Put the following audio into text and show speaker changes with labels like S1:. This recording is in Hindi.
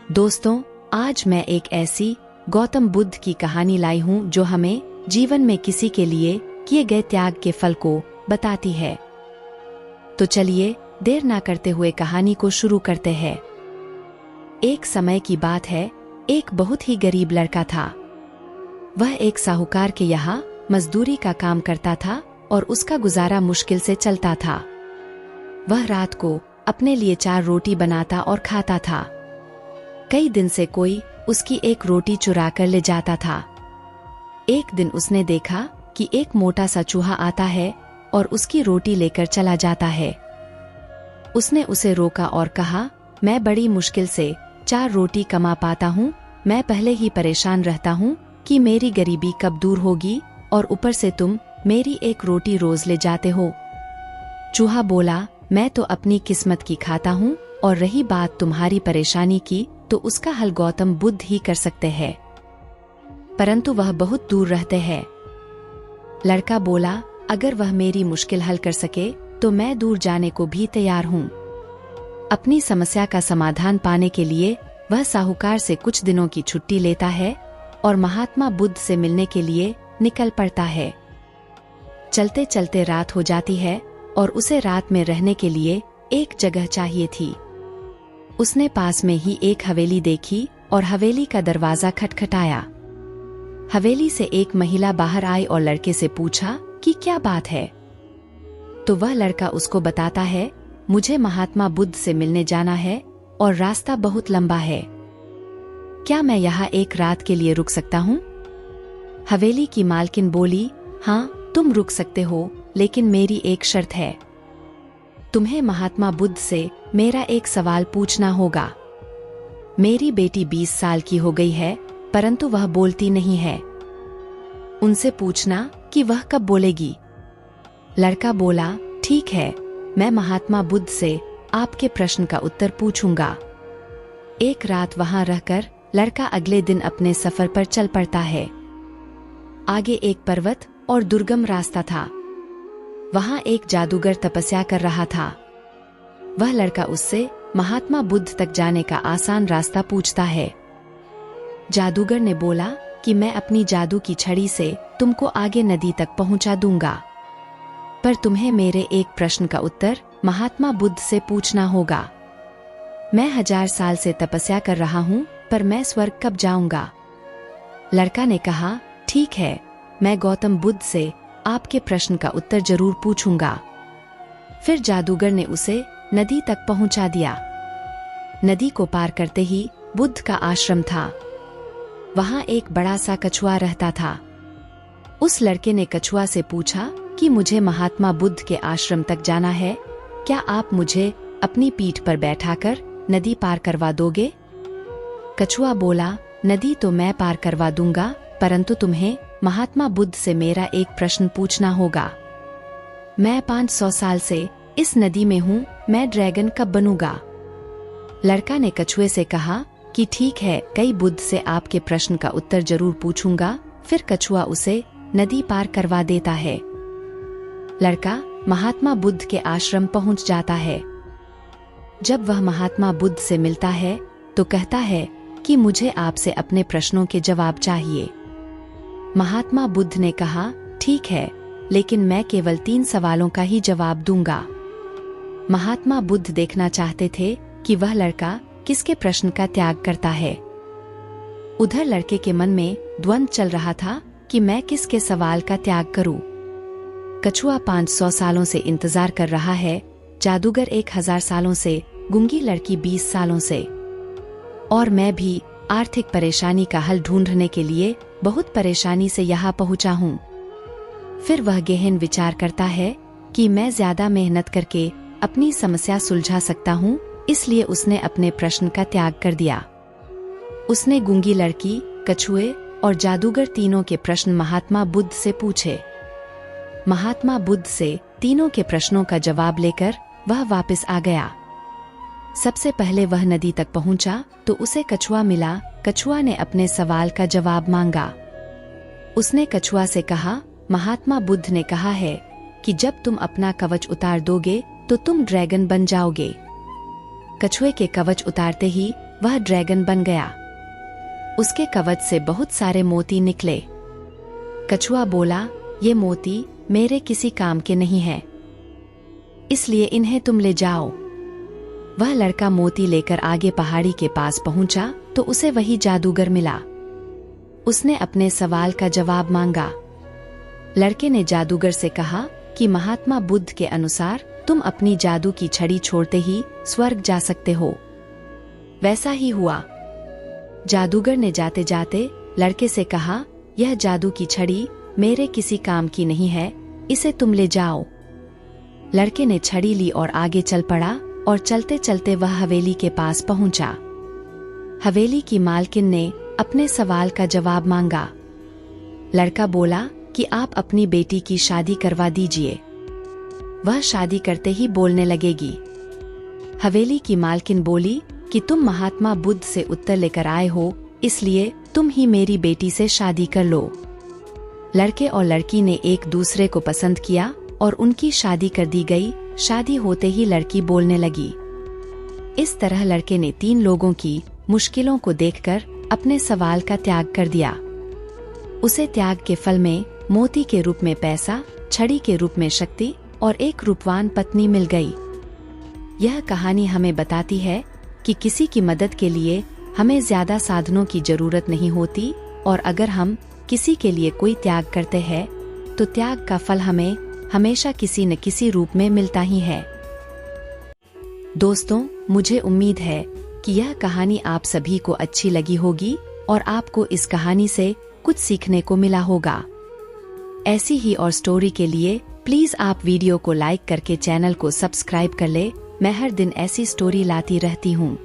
S1: दोस्तों, आज मैं एक ऐसी गौतम बुद्ध की कहानी लाई हूँ जो हमें जीवन में किसी के लिए किए गए त्याग के फल को बताती है। तो चलिए देर ना करते हुए कहानी को शुरू करते हैं। एक समय की बात है, एक बहुत ही गरीब लड़का था। वह एक साहूकार के यहाँ मजदूरी का काम करता था और उसका गुजारा मुश्किल से चलता था। वह रात को अपने लिए 4 रोटी बनाता और खाता था। कई दिन से कोई उसकी एक रोटी चुरा कर ले जाता था। एक दिन उसने देखा कि एक मोटा सा चूहा आता है और उसकी रोटी लेकर चला जाता है। उसने उसे रोका और कहा, मैं बड़ी मुश्किल से 4 रोटी कमा पाता हूँ। मैं पहले ही परेशान रहता हूँ कि मेरी गरीबी कब दूर होगी और ऊपर से तुम मेरी एक रोटी रोज ले जाते हो। चूहा बोला, मैं तो अपनी किस्मत की खाता हूँ और रही बात तुम्हारी परेशानी की तो उसका हल गौतम बुद्ध ही कर सकते हैं, परंतु वह बहुत दूर रहते हैं। लड़का बोला, अगर वह मेरी मुश्किल हल कर सके तो मैं दूर जाने को भी तैयार हूँ। अपनी समस्या का समाधान पाने के लिए वह साहूकार से कुछ दिनों की छुट्टी लेता है और महात्मा बुद्ध से मिलने के लिए निकल पड़ता है। चलते चलते रात हो जाती है और उसे रात में रहने के लिए एक जगह चाहिए थी। उसने पास में ही एक हवेली देखी और हवेली का दरवाजा खटखटाया। हवेली से एक महिला बाहर आई और लड़के से पूछा कि क्या बात है। तो वह लड़का उसको बताता है, मुझे महात्मा बुद्ध से मिलने जाना है और रास्ता बहुत लंबा है। क्या मैं यहाँ एक रात के लिए रुक सकता हूँ? हवेली की मालकिन बोली, हाँ तुम रुक सकते हो, लेकिन मेरी एक शर्त है। तुम्हें महात्मा बुद्ध से मेरा एक सवाल पूछना होगा। मेरी बेटी 20 साल की हो गई है, परंतु वह बोलती नहीं है। उनसे पूछना कि वह कब बोलेगी। लड़का बोला, ठीक है, मैं महात्मा बुद्ध से आपके प्रश्न का उत्तर पूछूंगा। एक रात वहां रहकर लड़का अगले दिन अपने सफर पर चल पड़ता है। आगे एक पर्वत और दुर्गम रास्ता था। वहां एक जादूगर तपस्या कर रहा था। वह लड़का उससे महात्मा बुद्ध तक जाने का आसान रास्ता पूछता है। जादूगर ने बोला कि मैं अपनी जादू की छड़ी से तुमको आगे नदी तक पहुंचा दूंगा, पर तुम्हें मेरे एक प्रश्न का उत्तर महात्मा बुद्ध से पूछना होगा। मैं 1000 साल से तपस्या कर रहा हूँ, पर मैं स्वर्ग कब जाऊंगा? लड़का ने कहा, ठीक है, मैं गौतम बुद्ध से आपके प्रश्न का उत्तर जरूर पूछूंगा। फिर जादूगर ने उसे नदी तक पहुंचा दिया। नदी को पार करते ही बुद्ध का आश्रम था। वहां एक बड़ा सा कछुआ रहता था। उस लड़के ने कछुआ से पूछा कि मुझे महात्मा बुद्ध के आश्रम तक जाना है, क्या आप मुझे अपनी पीठ पर बैठाकर नदी पार करवा दोगे? कछुआ बोला, नदी तो मैं पार करवा दूंगा, परंतु तुम्हें महात्मा बुद्ध से मेरा एक प्रश्न पूछना होगा। मैं 500 साल से इस नदी में हूँ, मैं ड्रैगन कब बनूंगा? लड़का ने कछुए से कहा कि ठीक है, कई बुद्ध से आपके प्रश्न का उत्तर जरूर पूछूंगा। फिर कछुआ उसे नदी पार करवा देता है। लड़का महात्मा बुद्ध के आश्रम पहुंच जाता है। जब वह महात्मा बुद्ध से मिलता है तो कहता है कि मुझे आपसे अपने प्रश्नों के जवाब चाहिए। महात्मा बुद्ध ने कहा, ठीक है, लेकिन मैं केवल 3 सवालों का ही जवाब दूंगा। महात्मा बुद्ध देखना चाहते थे कि वह लड़का किसके प्रश्न का त्याग करता है। उधर लड़के के मन में द्वंद्व चल रहा था कि मैं किसके सवाल का त्याग करूं। कछुआ 500 सालों से इंतजार कर रहा है, जादूगर 1000 सालों से, गूंगी लड़की 20 सालों से, और मैं भी आर्थिक परेशानी का हल ढूंढने के लिए बहुत परेशानी से यहाँ पहुँचा हूँ। फिर वह गहन विचार करता है कि मैं ज्यादा मेहनत करके अपनी समस्या सुलझा सकता हूँ, इसलिए उसने अपने प्रश्न का त्याग कर दिया। उसने गूंगी लड़की, कछुए और जादूगर तीनों के प्रश्न महात्मा बुद्ध से पूछे। महात्मा बुद्ध से तीनों के प्रश्नों का जवाब लेकर वह वापस आ गया। सबसे पहले वह नदी तक पहुंचा तो उसे कछुआ मिला। कछुआ ने अपने सवाल का जवाब मांगा। उसने कछुआ से कहा, महात्मा बुद्ध ने कहा है कि जब तुम अपना कवच उतार दोगे तो तुम ड्रैगन बन जाओगे। कछुए के कवच उतारते ही वह ड्रैगन बन गया। उसके कवच से बहुत सारे मोती निकले। कछुआ बोला, ये मोती मेरे किसी काम के नहीं है, इसलिए इन्हें तुम ले जाओ। वह लड़का मोती लेकर आगे पहाड़ी के पास पहुंचा तो उसे वही जादूगर मिला। उसने अपने सवाल का जवाब मांगा। लड़के ने जादूगर से कहा कि महात्मा बुद्ध के अनुसार तुम अपनी जादू की छड़ी छोड़ते ही स्वर्ग जा सकते हो। वैसा ही हुआ। जादूगर ने जाते जाते लड़के से कहा, यह जादू की छड़ी मेरे किसी काम की नहीं है, इसे तुम ले जाओ। लड़के ने छड़ी ली और आगे चल पड़ा और चलते चलते वह हवेली के पास पहुंचा। हवेली की मालकिन ने अपने सवाल का जवाब मांगा। लड़का बोला कि आप अपनी बेटी की शादी करवा दीजिए, वह शादी करते ही बोलने लगेगी। हवेली की मालकिन बोली कि तुम महात्मा बुद्ध से उत्तर लेकर आए हो, इसलिए तुम ही मेरी बेटी से शादी कर लो। लड़के और लड़की ने एक दूसरे को पसंद किया और उनकी शादी कर दी गई। शादी होते ही लड़की बोलने लगी। इस तरह लड़के ने 3 लोगों की मुश्किलों को देखकर अपने सवाल का त्याग कर दिया। उसे त्याग के फल में मोती के रूप में पैसा, छड़ी के रूप में शक्ति और एक रूपवान पत्नी मिल गई। यह कहानी हमें बताती है कि किसी की मदद के लिए हमें ज्यादा साधनों की जरूरत नहीं होती, और अगर हम किसी के लिए कोई त्याग करते हैं तो त्याग का फल हमें हमेशा किसी न किसी रूप में मिलता ही है। दोस्तों, मुझे उम्मीद है कि यह कहानी आप सभी को अच्छी लगी होगी और आपको इस कहानी से कुछ सीखने को मिला होगा। ऐसी ही और स्टोरी के लिए प्लीज आप वीडियो को लाइक करके चैनल को सब्सक्राइब कर ले। मैं हर दिन ऐसी स्टोरी लाती रहती हूँ।